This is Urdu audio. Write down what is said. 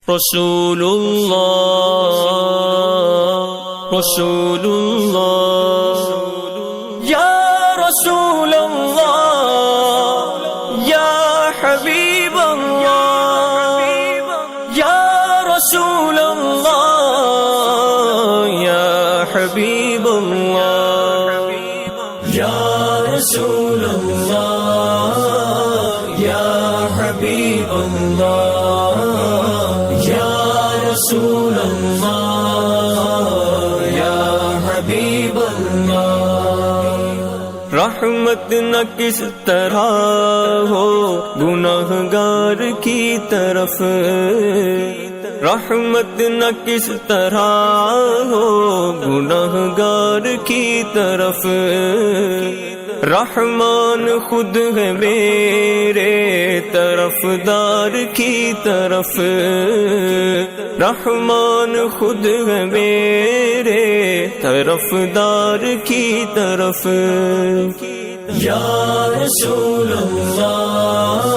رسول اللہ رسول اللہ یا رسول اللہ یا حبیب اللہ یا رسول اللہ یا حبیب اللہ یا رسول اللہ یا حبیب اللہ یا رسول اللہ یا حبیب اللہ۔ رحمت نہ کس طرح ہو گناہگار کی طرف، رحمت نہ کس طرح ہو گناہگار کی طرف، رحمان خود ہے میرے طرفدار کی طرف، رحمان خود ہے میرے طرفدار کی طرف۔ یا رسول اللہ